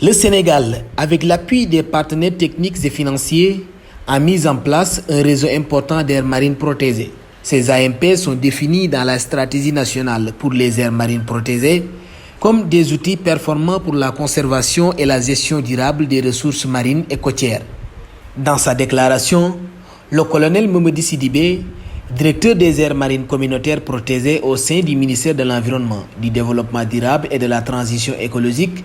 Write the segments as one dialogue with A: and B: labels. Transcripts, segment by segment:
A: Le Sénégal, avec l'appui des partenaires techniques et financiers, a mis en place un réseau important d'aires marines protégées. Ces AMP sont définis dans la stratégie nationale pour les aires marines protégées comme des outils performants pour la conservation et la gestion durable des ressources marines et côtières. Dans sa déclaration, le colonel Momodi Sidibé, directeur des aires marines communautaires protégées au sein du ministère de l'Environnement, du Développement durable et de la Transition écologique,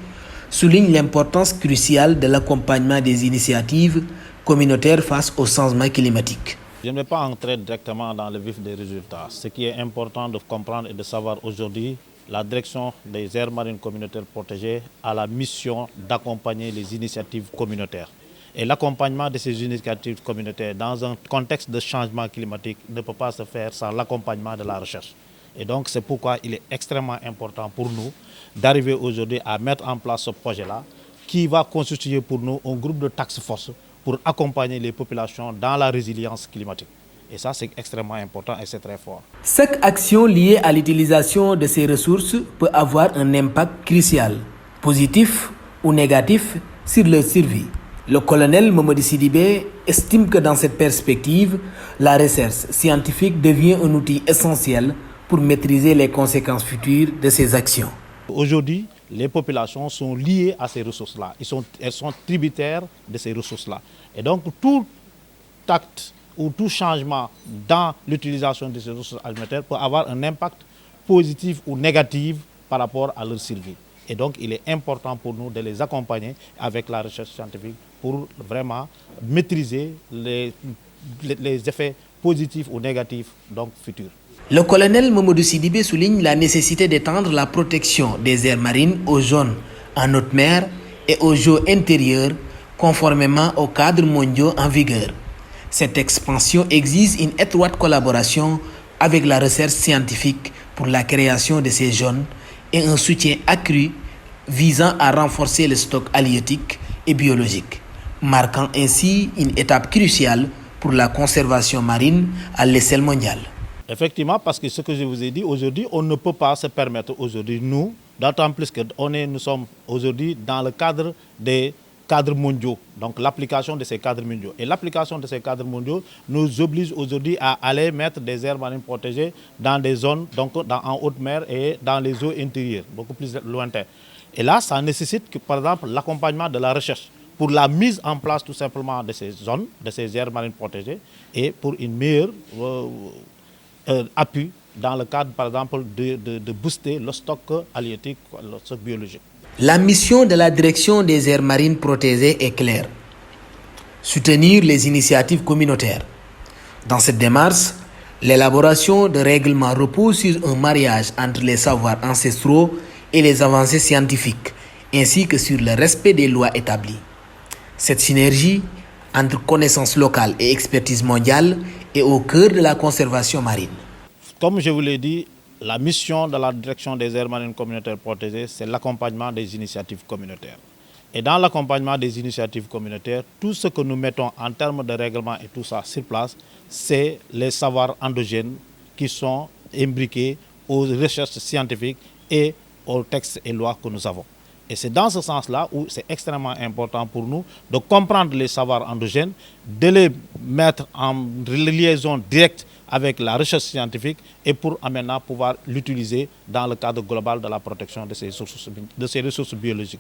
A: souligne l'importance cruciale de l'accompagnement des initiatives communautaires face au changement climatique.
B: Je ne vais pas entrer directement dans le vif des résultats. Ce qui est important de comprendre et de savoir aujourd'hui, la direction des aires marines communautaires protégées a la mission d'accompagner les initiatives communautaires. Et l'accompagnement de ces initiatives communautaires dans un contexte de changement climatique ne peut pas se faire sans l'accompagnement de la recherche. Et donc c'est pourquoi il est extrêmement important pour nous d'arriver aujourd'hui à mettre en place ce projet-là qui va constituer pour nous un groupe de task force pour accompagner les populations dans la résilience climatique. Et ça, c'est extrêmement important et c'est très fort.
A: Chaque action liée à l'utilisation de ces ressources peut avoir un impact crucial, positif ou négatif, sur leur survie. Le colonel Momodi Sidibé estime que dans cette perspective, la recherche scientifique devient un outil essentiel pour maîtriser les conséquences futures de ces actions.
B: Aujourd'hui, les populations sont liées à ces ressources-là. Elles sont tributaires de ces ressources-là. Et donc, tout acte ou tout changement dans l'utilisation de ces ressources alimentaires peut avoir un impact positif ou négatif par rapport à leur survie. Et donc, il est important pour nous de les accompagner avec la recherche scientifique pour vraiment maîtriser les effets positifs ou négatifs donc, futurs.
A: Le colonel Momodi Sidibé souligne la nécessité d'étendre la protection des aires marines aux zones en haute mer et aux eaux intérieures conformément aux cadres mondiaux en vigueur. Cette expansion exige une étroite collaboration avec la recherche scientifique pour la création de ces zones et un soutien accru visant à renforcer les stocks halieutiques et biologiques, marquant ainsi une étape cruciale pour la conservation marine à l'échelle mondiale.
B: Effectivement, parce que ce que je vous ai dit, aujourd'hui, on ne peut pas se permettre aujourd'hui, nous, d'autant plus que nous sommes aujourd'hui dans le cadre des cadres mondiaux, donc l'application de ces cadres mondiaux. Et l'application de ces cadres mondiaux nous oblige aujourd'hui à aller mettre des aires marines protégées dans des zones, donc en haute mer et dans les eaux intérieures, beaucoup plus lointaines. Et là, ça nécessite que, par exemple, l'accompagnement de la recherche pour la mise en place tout simplement de ces zones, de ces aires marines protégées et pour une meilleure appui dans le cadre, par exemple, de booster le stock halieutique, le stock biologique.
A: La mission de la direction des aires marines protégées est claire. Soutenir les initiatives communautaires. Dans cette démarche, l'élaboration de règlements repose sur un mariage entre les savoirs ancestraux et les avancées scientifiques, ainsi que sur le respect des lois établies. Cette synergie entre connaissances locales et expertise mondiale est au cœur de la conservation marine.
B: Comme je vous l'ai dit, la mission de la direction des aires marines communautaires protégées, c'est l'accompagnement des initiatives communautaires. Et dans l'accompagnement des initiatives communautaires, tout ce que nous mettons en termes de règlement et tout ça sur place, c'est les savoirs endogènes qui sont imbriqués aux recherches scientifiques et aux textes et lois que nous avons. Et c'est dans ce sens-là où c'est extrêmement important pour nous de comprendre les savoirs endogènes, de les mettre en liaison directe avec la recherche scientifique et pour maintenant pouvoir l'utiliser dans le cadre global de la protection de ces ressources biologiques.